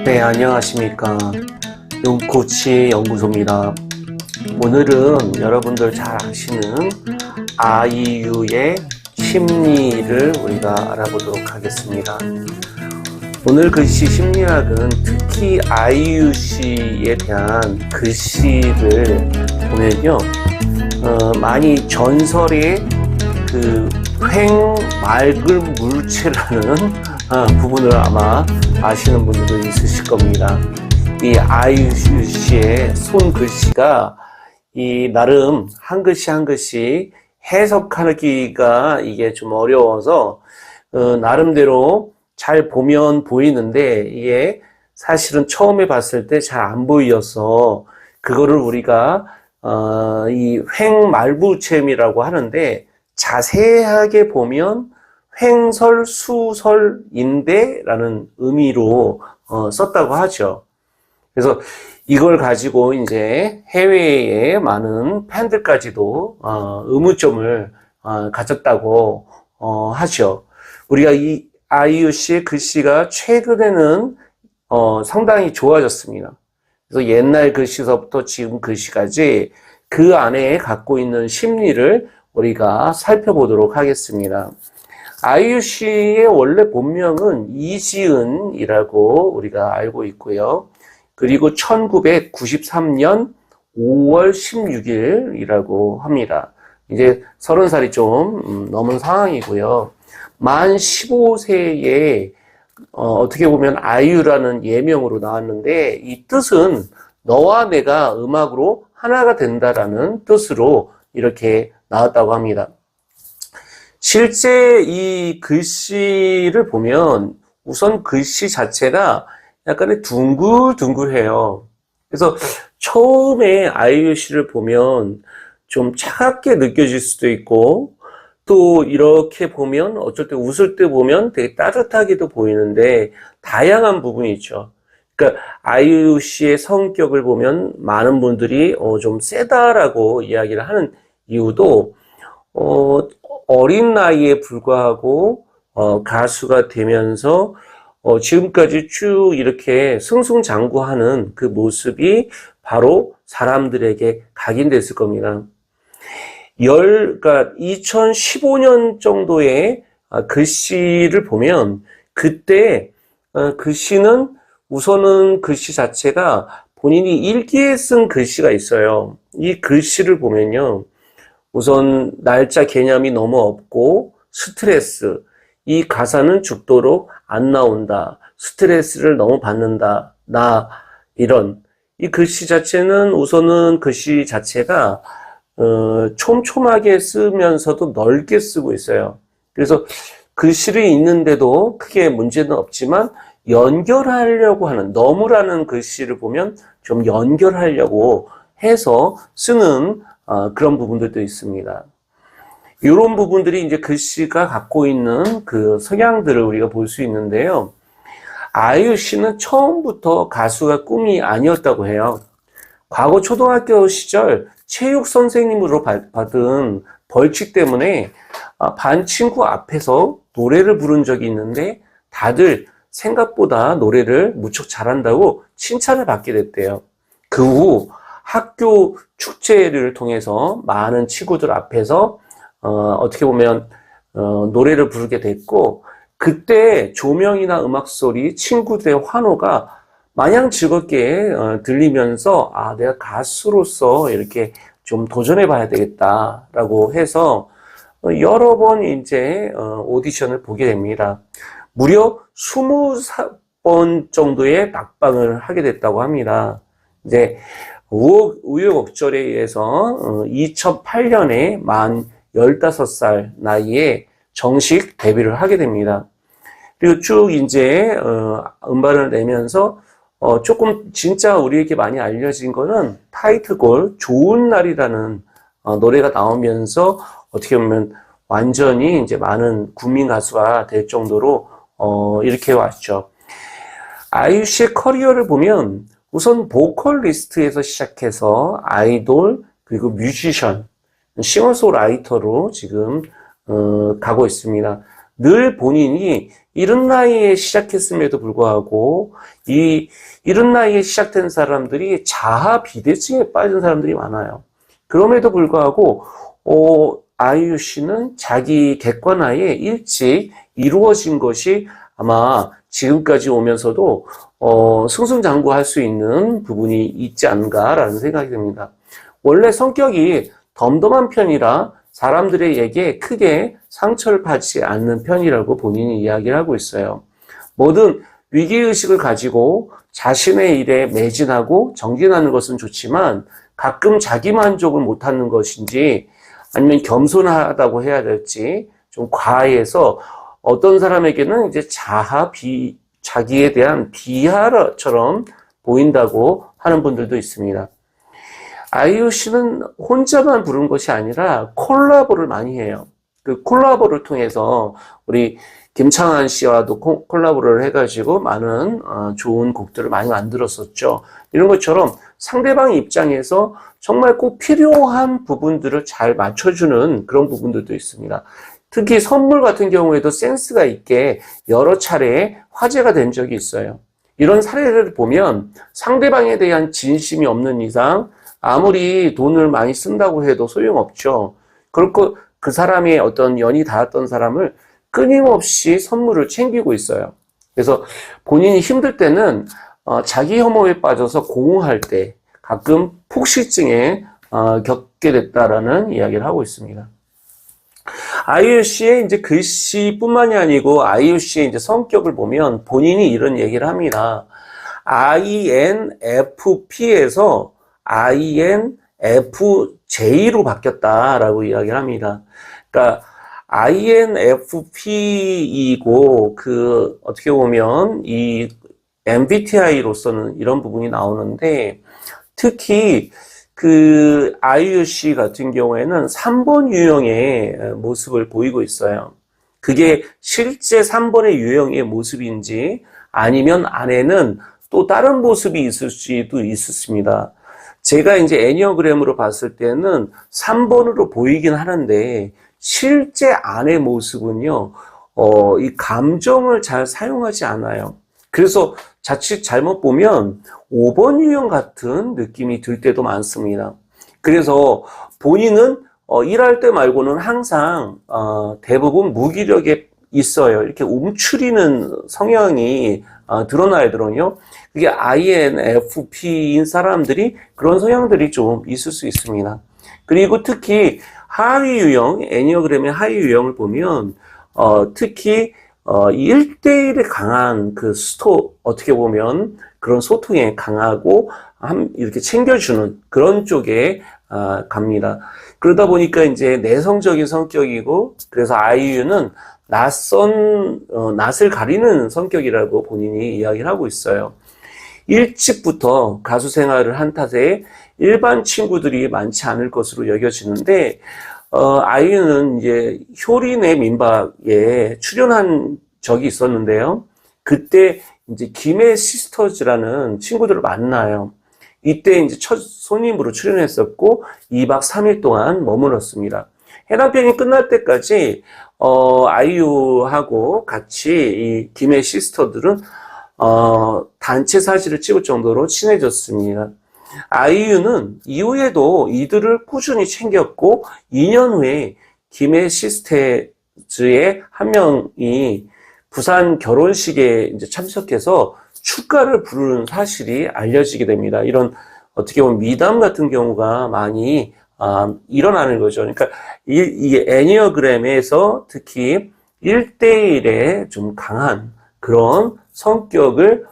네, 안녕하십니까. 눈코치 연구소입니다. 오늘은 여러분들 잘 아시는 아이유의 심리를 우리가 알아보도록 하겠습니다. 오늘 글씨 심리학은 특히 아이유 씨에 대한 글씨를 보면요, 많이 전설의 그 맑은 물체라는 부분을 아마 아시는 분들도 있으실 겁니다. 이 아이유 씨의 손글씨가 이 나름 한 글씨 한 글씨 해석하기가 이게 좀 어려워서 나름대로 잘 보면 보이는데 이게 사실은 처음에 봤을 때 잘 안 보여서 그거를 우리가 이 횡말부체험이라고 하는데 자세하게 보면 횡설수설인데라는 의미로 썼다고 하죠. 그래서 이걸 가지고 이제 해외의 많은 팬들까지도 의문점을 가졌다고 하죠. 우리가 이 아이유 씨의 글씨가 최근에는 상당히 좋아졌습니다. 그래서 옛날 글씨서부터 지금 글씨까지 그 안에 갖고 있는 심리를 우리가 살펴보도록 하겠습니다. 아이유 씨의 원래 본명은 이지은이라고 우리가 알고 있고요. 그리고 1993년 5월 16일이라고 합니다. 이제 30살이 좀 넘은 상황이고요. 만 15세에 어떻게 보면 아이유라는 예명으로 나왔는데 이 뜻은 너와 내가 음악으로 하나가 된다라는 뜻으로 이렇게 나왔다고 합니다. 실제 이 글씨를 보면 우선 글씨 자체가 약간의 둥글둥글해요. 그래서 처음에 아이유 씨를 보면 좀 차갑게 느껴질 수도 있고 또 이렇게 보면 어쩔 때 웃을 때 보면 되게 따뜻하게도 보이는데 다양한 부분이 있죠. 그러니까 아이유 씨의 성격을 보면 많은 분들이 좀 세다라고 이야기를 하는 이유도 어린 나이에 불구하고 가수가 되면서 지금까지 쭉 이렇게 승승장구하는 그 모습이 바로 사람들에게 각인됐을 겁니다. 그러니까 2015년 정도의 글씨를 보면 그때 글씨는 우선은 글씨 자체가 본인이 일기에 쓴 글씨가 있어요. 이 글씨를 보면요. 우선 날짜 개념이 너무 없고 스트레스, 이 가사는 죽도록 안 나온다, 스트레스를 너무 받는다, 이런 이 글씨 자체는 우선은 글씨 자체가 촘촘하게 쓰면서도 넓게 쓰고 있어요. 그래서 글씨를 읽는데도 크게 문제는 없지만 연결하려고 하는, 너무라는 글씨를 보면 좀 연결하려고 해서 쓰는 그런 부분들도 있습니다. 이런 부분들이 이제 글씨가 갖고 있는 그 성향들을 우리가 볼 수 있는데요. 아이유 씨는 처음부터 가수가 꿈이 아니었다고 해요. 과거 초등학교 시절 체육 선생님으로 받은 벌칙 때문에 반 친구 앞에서 노래를 부른 적이 있는데 다들 생각보다 노래를 무척 잘한다고 칭찬을 받게 됐대요. 그 후 학교 축제를 통해서 많은 친구들 앞에서 어떻게 보면 노래를 부르게 됐고 그때 조명이나 음악 소리, 친구들의 환호가 마냥 즐겁게 들리면서 내가 가수로서 이렇게 좀 도전해 봐야 되겠다라고 해서 여러 번 이제 오디션을 보게 됩니다. 무려 20번 정도의 낙방을 하게 됐다고 합니다. 이제 우여곡절에 의해서 2008년에 만 15살 나이에 정식 데뷔를 하게 됩니다. 그리고 쭉 이제 음반을 내면서 조금 진짜 우리에게 많이 알려진 거는 타이틀곡 좋은 날이라는 노래가 나오면서 어떻게 보면 완전히 이제 많은 국민 가수가 될 정도로 이렇게 왔죠. 아이유 씨의 커리어를 보면 우선 보컬리스트에서 시작해서 아이돌 그리고 뮤지션, 싱어송라이터로 지금 가고 있습니다. 늘 본인이 이른 나이에 시작했음에도 불구하고 이른 나이에 시작된 사람들이 자아 비대증에 빠진 사람들이 많아요. 그럼에도 불구하고 아이유 씨는 자기 객관화에 일찍 이루어진 것이 아마 지금까지 오면서도 승승장구할 수 있는 부분이 있지 않은가라는 생각이 듭니다. 원래 성격이 덤덤한 편이라 사람들에게 크게 상처를 받지 않는 편이라고 본인이 이야기를 하고 있어요. 뭐든 위기의식을 가지고 자신의 일에 매진하고 정진하는 것은 좋지만 가끔 자기만족을 못하는 것인지 아니면 겸손하다고 해야 될지 좀 과해서 어떤 사람에게는 이제 자기에 대한 비하처럼 보인다고 하는 분들도 있습니다. 아이유 씨는 혼자만 부른 것이 아니라 콜라보를 많이 해요. 그 콜라보를 통해서 우리 김창완 씨와도 콜라보를 해가지고 많은 좋은 곡들을 많이 만들었었죠. 이런 것처럼 상대방 입장에서 정말 꼭 필요한 부분들을 잘 맞춰주는 그런 부분들도 있습니다. 특히 선물 같은 경우에도 센스가 있게 여러 차례 화제가 된 적이 있어요. 이런 사례를 보면 상대방에 대한 진심이 없는 이상 아무리 돈을 많이 쓴다고 해도 소용없죠. 그렇고 그 사람의 어떤 연이 닿았던 사람을 끊임없이 선물을 챙기고 있어요. 그래서 본인이 힘들 때는 자기 혐오에 빠져서 공허할 때 가끔 폭식증에 겪게 됐다라는 이야기를 하고 있습니다. 아이유 씨의 이제 글씨뿐만이 아니고 아이유 씨의 이제 성격을 보면 본인이 이런 얘기를 합니다. INFP에서 INFJ로 바뀌었다라고 이야기를 합니다. 그러니까 INFP이고 어떻게 보면 이 MBTI로서는 이런 부분이 나오는데 특히 아이유 씨 같은 경우에는 3번 유형의 모습을 보이고 있어요. 그게 실제 3번의 유형의 모습인지 아니면 안에는 또 다른 모습이 있을 수도 있습니다. 제가 이제 애니어그램으로 봤을 때는 3번으로 보이긴 하는데 실제 안의 모습은요, 이 감정을 잘 사용하지 않아요. 그래서 자칫 잘못 보면 5번 유형 같은 느낌이 들 때도 많습니다. 그래서 본인은 일할 때 말고는 항상 대부분 무기력에 있어요. 이렇게 움츠리는 성향이 드러나야 되거든요. 그게 INFP인 사람들이 그런 성향들이 좀 있을 수 있습니다. 그리고 특히 하위 유형, 애니어그램의 하위 유형을 보면 특히 1대1에 강한 어떻게 보면 그런 소통에 강하고 이렇게 챙겨주는 그런 쪽에 갑니다. 그러다 보니까 이제 내성적인 성격이고 그래서 아이유는 낯을 가리는 성격이라고 본인이 이야기를 하고 있어요. 일찍부터 가수 생활을 한 탓에 일반 친구들이 많지 않을 것으로 여겨지는데 아이유는 이제 효린의 민박에 출연한 적이 있었는데요. 그때 이제 김해 시스터즈라는 친구들을 만나요. 이때 이제 첫 손님으로 출연했었고 2박 3일 동안 머물렀습니다. 해남편이 끝날 때까지 아이유하고 같이 이 김해 시스터들은 단체 사진을 찍을 정도로 친해졌습니다. 아이유는 이후에도 이들을 꾸준히 챙겼고 2년 후에 김해 시스터즈의 한 명이 부산 결혼식에 이제 참석해서 축가를 부르는 사실이 알려지게 됩니다. 이런 어떻게 보면 미담 같은 경우가 많이 일어나는 거죠. 그러니까 이 애니어그램에서 특히 1대1에 좀 강한 그런 성격을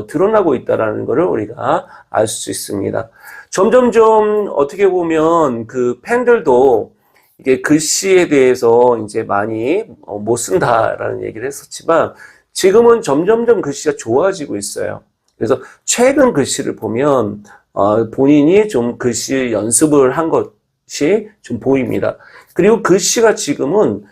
드러나고 있다라는 것을 우리가 알 수 있습니다. 점점점 어떻게 보면 그 팬들도 이게 글씨에 대해서 이제 많이 못 쓴다라는 얘기를 했었지만 지금은 점점점 글씨가 좋아지고 있어요. 그래서 최근 글씨를 보면 본인이 좀 글씨 연습을 한 것이 좀 보입니다. 그리고 글씨가 지금은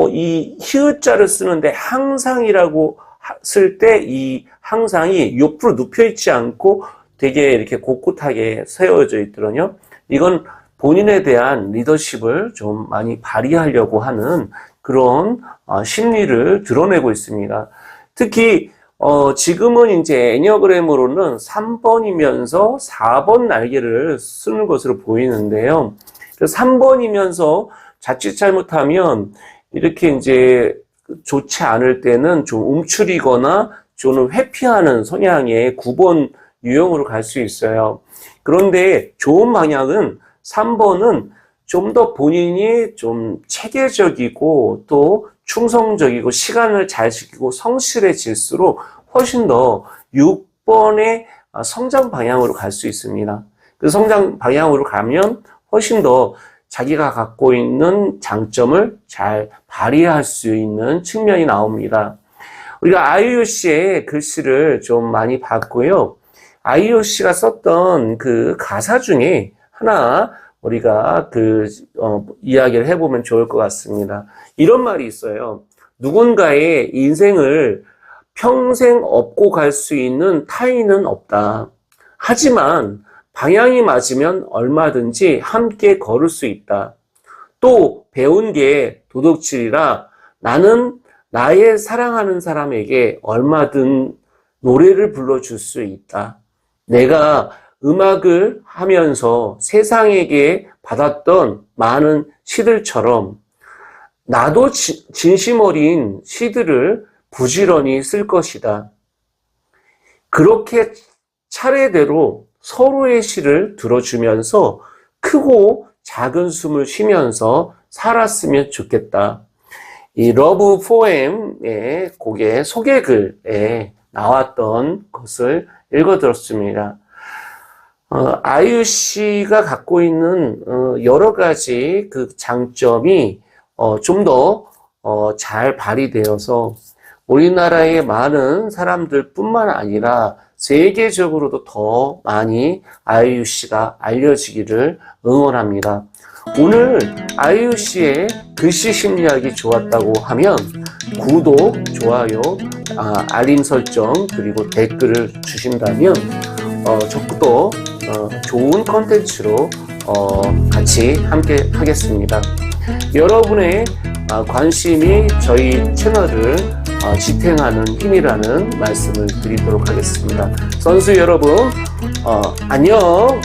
이 히읗자를 쓰는데 항상이라고 쓸 때 이 항상이 옆으로 눕혀 있지 않고 되게 이렇게 곳곳하게 세워져 있더라고요. 이건 본인에 대한 리더십을 좀 많이 발휘하려고 하는 그런 심리를 드러내고 있습니다. 특히 지금은 이제 애니어그램으로는 3번이면서 4번 날개를 쓰는 것으로 보이는데요. 3번이면서 자칫 잘못하면 이렇게 이제 좋지 않을 때는 좀 움츠리거나 좀 회피하는 성향의 9번 유형으로 갈 수 있어요. 그런데 좋은 방향은 3번은 좀 더 본인이 좀 체계적이고 또 충성적이고 시간을 잘 지키고 성실해질수록 훨씬 더 6번의 성장 방향으로 갈 수 있습니다. 그 성장 방향으로 가면 훨씬 더 자기가 갖고 있는 장점을 잘 발휘할 수 있는 측면이 나옵니다. 우리가 아이유 씨의 글씨를 좀 많이 봤고요. 아이유 씨가 썼던 그 가사 중에 하나 우리가 이야기를 해보면 좋을 것 같습니다. 이런 말이 있어요. 누군가의 인생을 평생 업고 갈 수 있는 타인은 없다. 하지만 방향이 맞으면 얼마든지 함께 걸을 수 있다. 또 배운 게 도둑질이라 나는 나의 사랑하는 사람에게 얼마든 노래를 불러줄 수 있다. 내가 음악을 하면서 세상에게 받았던 많은 시들처럼 나도 진심 어린 시들을 부지런히 쓸 것이다. 그렇게 차례대로 서로의 시를 들어주면서 크고 작은 숨을 쉬면서 살았으면 좋겠다. 이 러브 포엠의 곡의 소개글에 나왔던 것을 읽어들었습니다. 아이유 씨가 갖고 있는 여러 가지 그 장점이 좀 더 잘 발휘되어서 우리나라의 많은 사람들 뿐만 아니라 세계적으로도 더 많이 아이유 씨가 알려지기를 응원합니다. 오늘 아이유 씨의 글씨 심리학이 좋았다고 하면 구독, 좋아요, 알림 설정 그리고 댓글을 주신다면 적도 좋은 컨텐츠로 같이 함께 하겠습니다. 여러분의 관심이 저희 채널을 지탱하는 힘이라는 말씀을 드리도록 하겠습니다. 선수 여러분, 안녕!